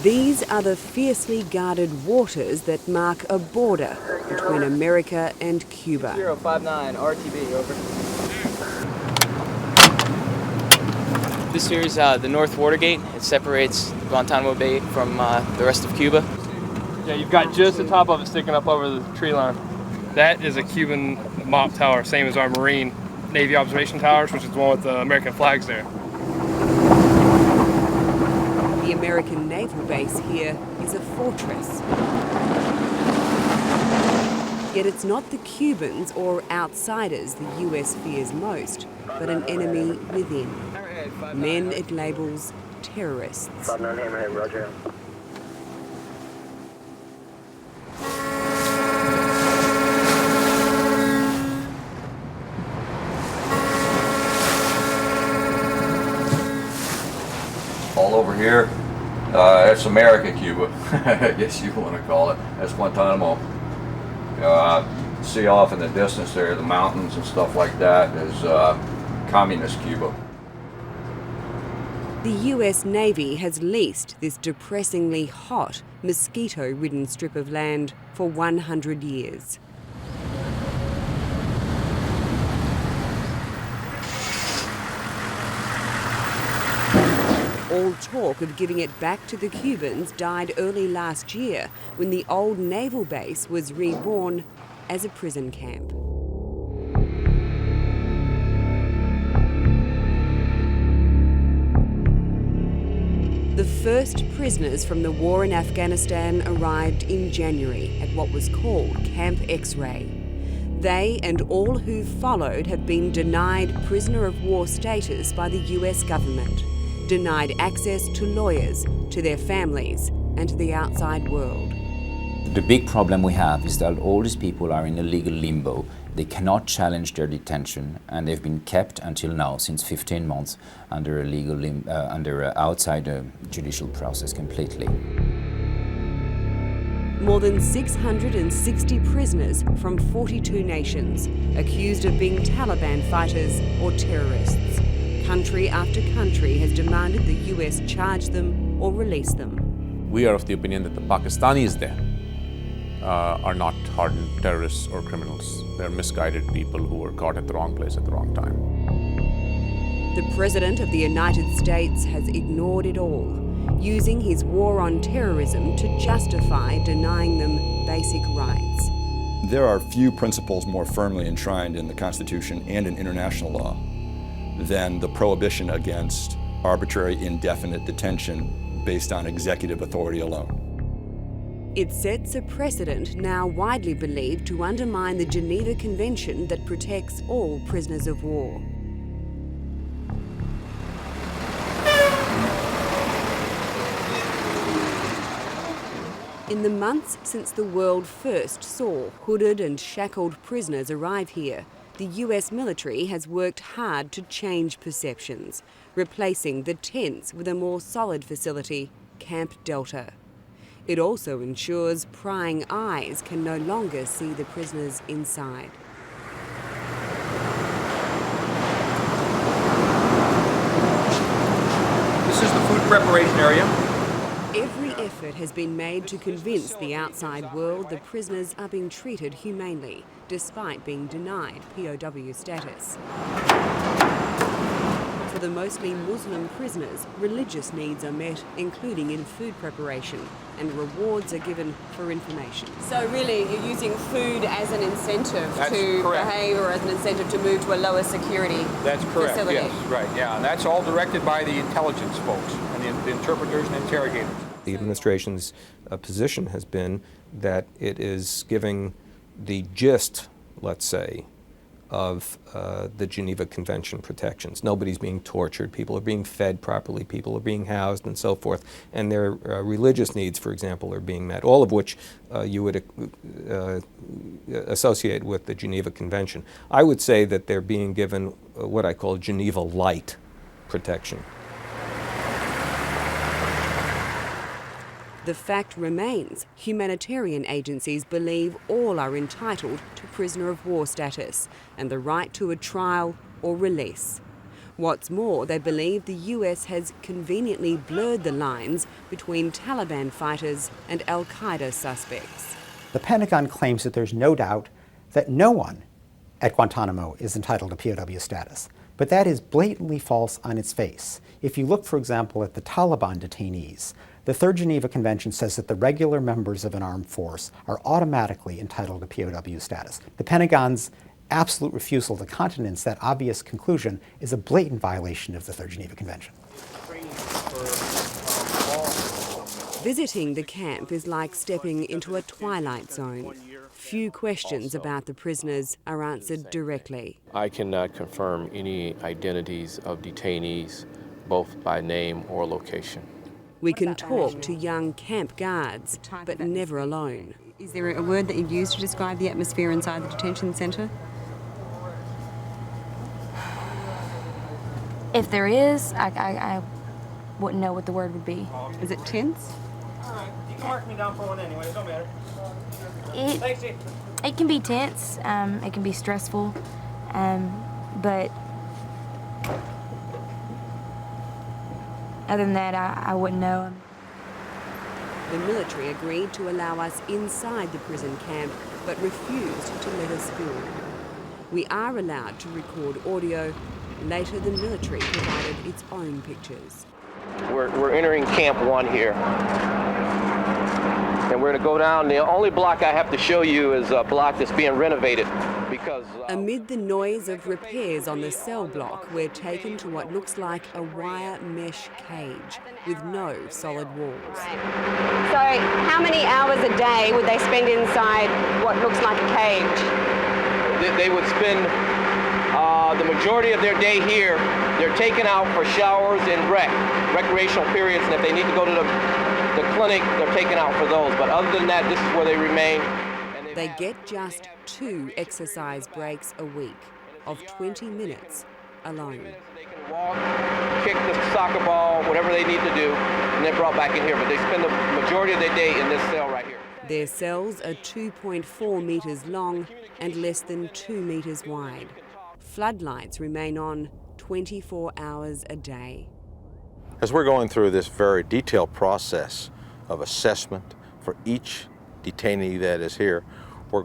These are the fiercely guarded waters that mark a border between America and Cuba. 059 RTB, over. This here is the North Watergate. It separates Guantanamo Bay from the rest of Cuba. Yeah, you've got just the top of it sticking up over the tree line. That is a Cuban mop tower, same as our Marine Navy observation towers, which is the one with the American flags there. The American naval base here is a fortress. Yet it's not the Cubans or outsiders the US fears most, but an enemy within. Men it labels terrorists. All over here, that's America, Cuba, I guess you want to call it. That's Guantanamo. See off in the distance there, the mountains and stuff like that is communist Cuba. The US Navy has leased this depressingly hot, mosquito-ridden strip of land for 100 years. All talk of giving it back to the Cubans died early last year when the old naval base was reborn as a prison camp. The first prisoners from the war in Afghanistan arrived in January at what was called Camp X-Ray. They and all who followed have been denied prisoner of war status by the US government, denied access to lawyers, to their families, and to the outside world. The big problem we have is that all these people are in a legal limbo. They cannot challenge their detention, and they've been kept until now, since 15 months, under a outside judicial process completely. More than 660 prisoners from 42 nations, accused of being Taliban fighters or terrorists. Country after country has demanded the US charge them or release them. We are of the opinion that the Pakistanis there are not hardened terrorists or criminals. They're misguided people who were caught at the wrong place at the wrong time. The President of the United States has ignored it all, using his war on terrorism to justify denying them basic rights. There are few principles more firmly enshrined in the Constitution and in international law than the prohibition against arbitrary, indefinite detention based on executive authority alone. It sets a precedent now widely believed to undermine the Geneva Convention that protects all prisoners of war. In the months since the world first saw hooded and shackled prisoners arrive here, the US military has worked hard to change perceptions, replacing the tents with a more solid facility, Camp Delta. It also ensures prying eyes can no longer see the prisoners inside. This is the food preparation area. Every effort has been made to convince the outside world the prisoners are being treated humanely, despite being denied POW status. For the mostly Muslim prisoners, religious needs are met, including in food preparation, and rewards are given for information. So really, you're using food as an incentive to behave, or as an incentive to move to a lower security That's correct, facility? yes, right, yeah. And that's all directed by the intelligence folks and the interpreters and interrogators. The administration's position has been that it is giving the gist, let's say, of the Geneva Convention protections. Nobody's being tortured, people are being fed properly, people are being housed and so forth, and their religious needs, for example, are being met, all of which you would associate with the Geneva Convention. I would say that they're being given what I call Geneva light protection. The fact remains, humanitarian agencies believe all are entitled to prisoner of war status and the right to a trial or release. What's more, they believe the US has conveniently blurred the lines between Taliban fighters and al-Qaeda suspects. The Pentagon claims that there's no doubt that no one at Guantanamo is entitled to POW status. But that is blatantly false on its face. If you look, for example, at the Taliban detainees, the Third Geneva Convention says that the regular members of an armed force are automatically entitled to POW status. The Pentagon's absolute refusal to countenance that obvious conclusion is a blatant violation of the Third Geneva Convention. Visiting the camp is like stepping into a twilight zone. Few questions about the prisoners are answered directly. I cannot confirm any identities of detainees, both by name or location. We can talk to young camp guards, but never alone. Is there a word that you'd use to describe the atmosphere inside the detention centre? If there is, I wouldn't know what the word would be. Is it tense? You can mark me down for one anyway, it don't matter. It can be tense, it can be stressful, but other than that, I wouldn't know. The military agreed to allow us inside the prison camp, but refused to let us go. We are allowed to record audio. Later, the military provided its own pictures. We're entering Camp 1 here. And we're going to go down. The only block I have to show you is a block that's being renovated because... Amid the noise of repairs on the cell block, we're taken to what looks like a wire mesh cage with no solid walls. So how many hours a day would they spend inside what looks like a cage? They would spend the majority of their day here. They're taken out for showers and recreational periods, and if they need to go to the clinic, they're taken out for those. But other than that, this is where they remain. They get just 2 exercise breaks a week of 20 minutes alone. They can walk, kick the soccer ball, whatever they need to do, and then brought back in here. But they spend the majority of their day in this cell right here. Their cells are 2.4 metres long and less than 2 metres wide. Floodlights remain on 24 hours a day. As we're going through this very detailed process of assessment for each detainee that is here, we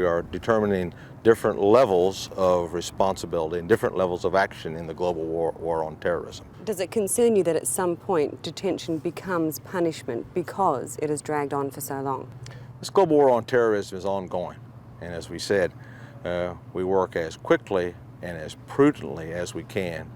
are determining different levels of responsibility and different levels of action in the global war on terrorism. Does it concern you that at some point detention becomes punishment because it has dragged on for so long? This global war on terrorism is ongoing, and as we said, we work as quickly and as prudently as we can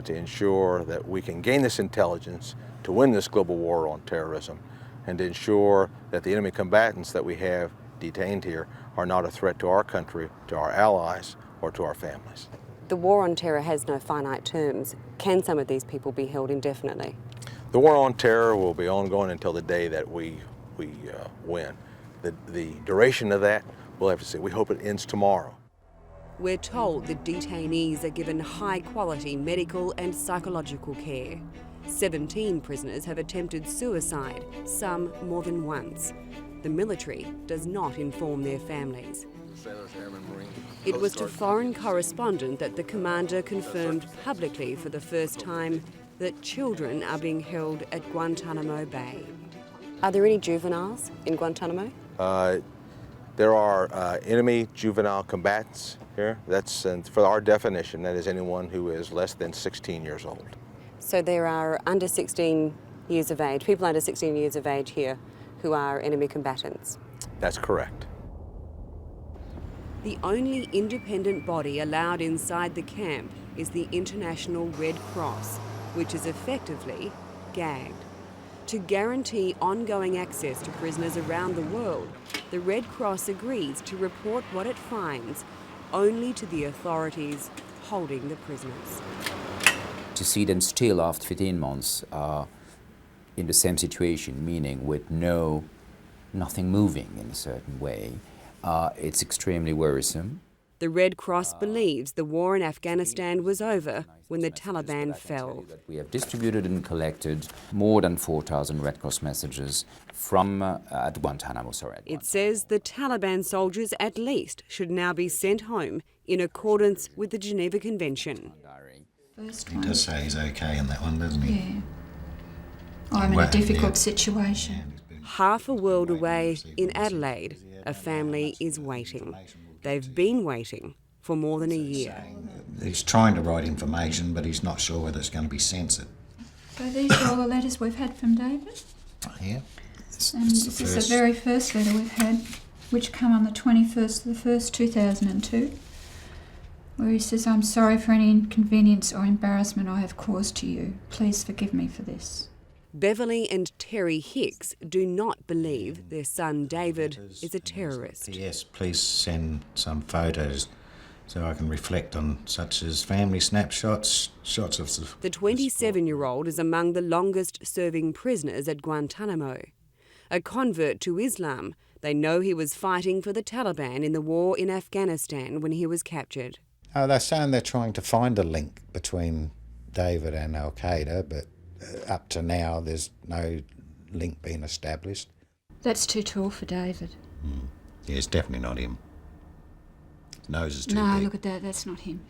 to ensure that we can gain this intelligence to win this global war on terrorism and to ensure that the enemy combatants that we have detained here are not a threat to our country, to our allies, or to our families. The war on terror has no finite terms. Can some of these people be held indefinitely? The war on terror will be ongoing until the day that we win. The duration of that, we'll have to see. We hope it ends tomorrow. We're told that detainees are given high-quality medical and psychological care. 17 prisoners have attempted suicide, some more than once. The military does not inform their families. It was to foreign correspondent that the commander confirmed publicly for the first time that children are being held at Guantanamo Bay. Are there any juveniles in Guantanamo? There are enemy juvenile combatants here. That's, for our definition, that is anyone who is less than 16 years old. So there are under 16 years of age, people under 16 years of age here who are enemy combatants? That's correct. The only independent body allowed inside the camp is the International Red Cross, which is effectively gagged. To guarantee ongoing access to prisoners around the world, the Red Cross agrees to report what it finds only to the authorities holding the prisoners. To see them still after 15 months in the same situation, meaning with nothing moving in a certain way, it's extremely worrisome. The Red Cross believes the war in Afghanistan was over when the Taliban fell. We have distributed and collected more than 4,000 Red Cross messages from at Guantanamo. It says the Taliban soldiers at least should now be sent home in accordance with the Geneva Convention. He does say he's okay in that one, doesn't he? Yeah. I'm in a difficult situation. Half a world away in Adelaide, a family is waiting. They've been waiting for more than a year. He's trying to write information, but he's not sure whether it's going to be censored. So these are all the letters we've had from David? Yeah. And this is the very first letter we've had, which came on the 21st of the 1st, 2002, where he says, "I'm sorry for any inconvenience or embarrassment I have caused to you. Please forgive me for this." Beverley and Terry Hicks do not believe their son David is a terrorist. Yes, please send some photos so I can reflect on such as family snapshots, shots of... The 27-year-old is among the longest-serving prisoners at Guantanamo. A convert to Islam, they know he was fighting for the Taliban in the war in Afghanistan when he was captured. They're saying they're trying to find a link between David and Al-Qaeda, but up to now there's no link being established. That's too tall for David. Yeah, it's definitely not him. His nose is too No, big. look at that, that's not him.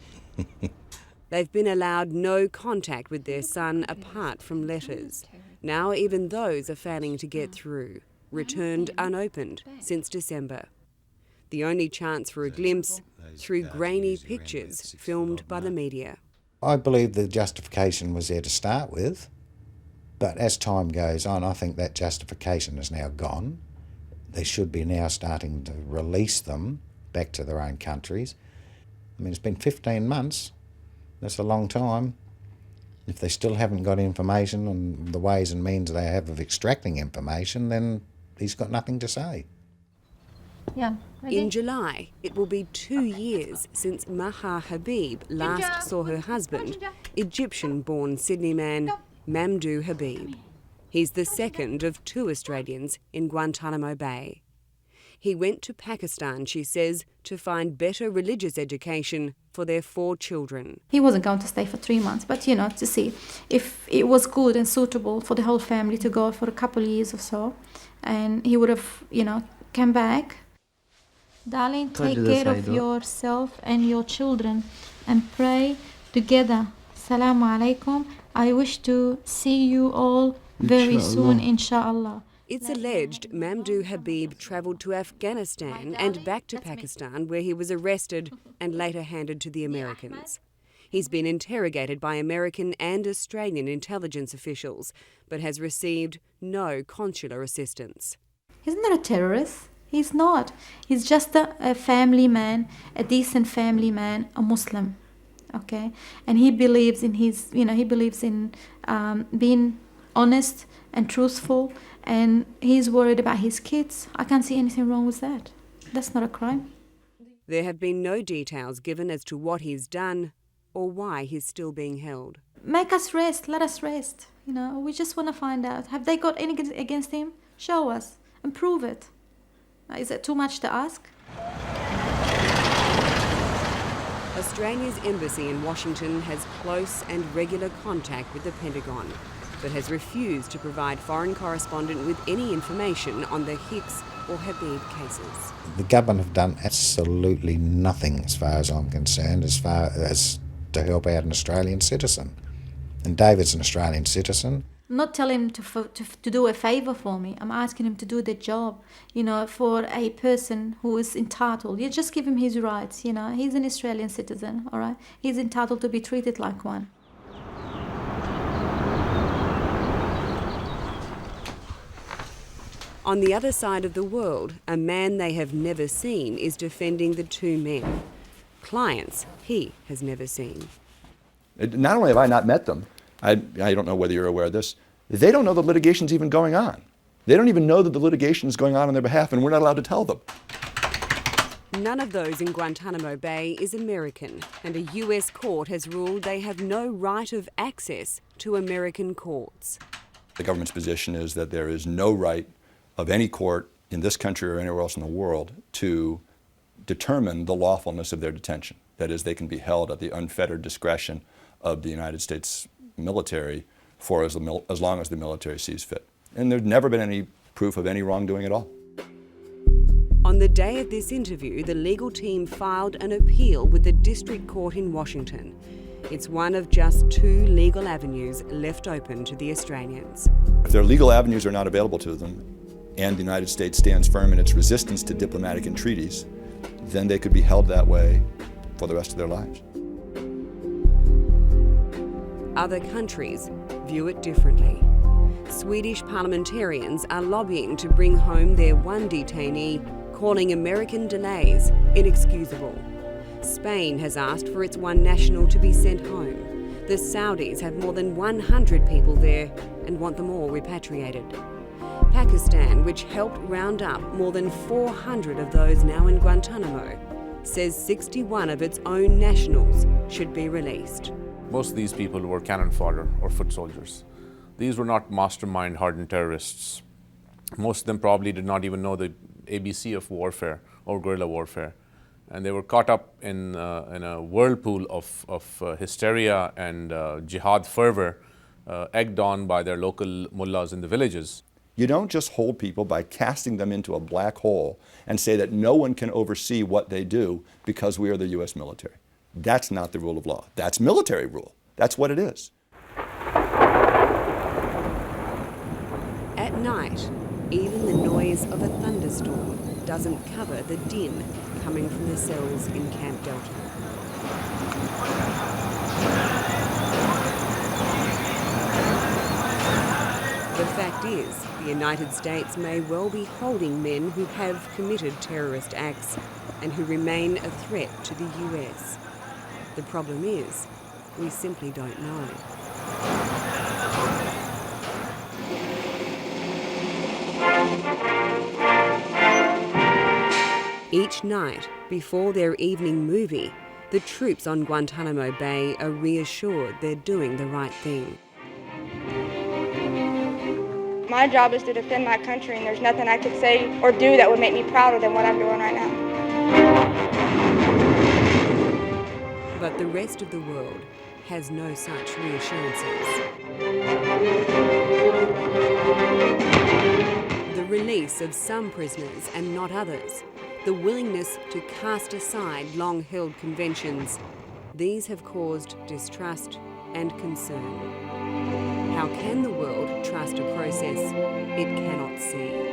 They've been allowed no contact with their son apart from letters. Now even those are failing to get through, returned unopened since December. The only chance for a glimpse through grainy pictures filmed by the media. I believe the justification was there to start with, but as time goes on, I think that justification is now gone. They should be now starting to release them back to their own countries. I mean, it's been 15 months. That's a long time. If they still haven't got information on the ways and means they have of extracting information, then he's got nothing to say. Yeah. In July, it will be 2 years since Maha Habib last saw her husband, Egyptian-born Sydney man Mamdouh Habib. He's the second of 2 Australians in Guantanamo Bay. He went to Pakistan, she says, to find better religious education for their 4 children. He wasn't going to stay for 3 months, but to see if it was good and suitable for the whole family to go for a couple of years or so, and he would have, come back. Darling, take care of yourself and your children and pray together. Assalamu alaikum. I wish to see you all very soon, inshallah. It's alleged Mamdouh Habib travelled to Afghanistan and back to Pakistan, where he was arrested and later handed to the Americans. He's been interrogated by American and Australian intelligence officials, but has received no consular assistance. He's not a terrorist. He's not. He's just a family man, a decent family man, a Muslim, okay? And he believes in his, he believes in being honest and truthful, and he's worried about his kids. I can't see anything wrong with that. That's not a crime. There have been no details given as to what he's done or why he's still being held. Make us rest. Let us rest. We just want to find out. Have they got anything against him? Show us and prove it. Is it too much to ask? Australia's embassy in Washington has close and regular contact with the Pentagon, but has refused to provide foreign correspondent with any information on the Hicks or Habib cases. The government have done absolutely nothing, as far as I'm concerned, as far as to help out an Australian citizen. And David's an Australian citizen. I'm not telling him to do a favour for me. I'm asking him to do the job, for a person who is entitled. You just give him his rights, He's an Australian citizen, all right? He's entitled to be treated like one. On the other side of the world, a man they have never seen is defending the 2 men. Clients he has never seen. Not only have I not met them, I don't know whether you're aware of this, they don't know the litigation's even going on. They don't even know that the litigation is going on their behalf, and we're not allowed to tell them. None of those in Guantanamo Bay is American, and a US court has ruled they have no right of access to American courts. The government's position is that there is no right of any court in this country or anywhere else in the world to determine the lawfulness of their detention. That is, they can be held at the unfettered discretion of the United States military for as long as the military sees fit. And there's never been any proof of any wrongdoing at all. On the day of this interview, the legal team filed an appeal with the District Court in Washington. It's one of just 2 legal avenues left open to the Australians. If their legal avenues are not available to them, and the United States stands firm in its resistance to diplomatic entreaties, then they could be held that way for the rest of their lives. Other countries view it differently. Swedish parliamentarians are lobbying to bring home their one detainee, calling American delays inexcusable. Spain has asked for its one national to be sent home. The Saudis have more than 100 people there and want them all repatriated. Pakistan, which helped round up more than 400 of those now in Guantanamo, says 61 of its own nationals should be released. Most of these people were cannon fodder or foot soldiers. These were not mastermind hardened terrorists. Most of them probably did not even know the ABC of warfare or guerrilla warfare. And they were caught up in a whirlpool of hysteria and jihad fervor, egged on by their local mullahs in the villages. You don't just hold people by casting them into a black hole and say that no one can oversee what they do because we are the U.S. military. That's not the rule of law. That's military rule. That's what it is. At night, even the noise of a thunderstorm doesn't cover the din coming from the cells in Camp Delta. The fact is, the United States may well be holding men who have committed terrorist acts and who remain a threat to the US. The problem is, we simply don't know. Each night, before their evening movie, the troops on Guantanamo Bay are reassured they're doing the right thing. My job is to defend my country, and there's nothing I could say or do that would make me prouder than what I'm doing right now. But the rest of the world has no such reassurances. The release of some prisoners and not others, the willingness to cast aside long-held conventions, these have caused distrust and concern. How can the world trust a process it cannot see?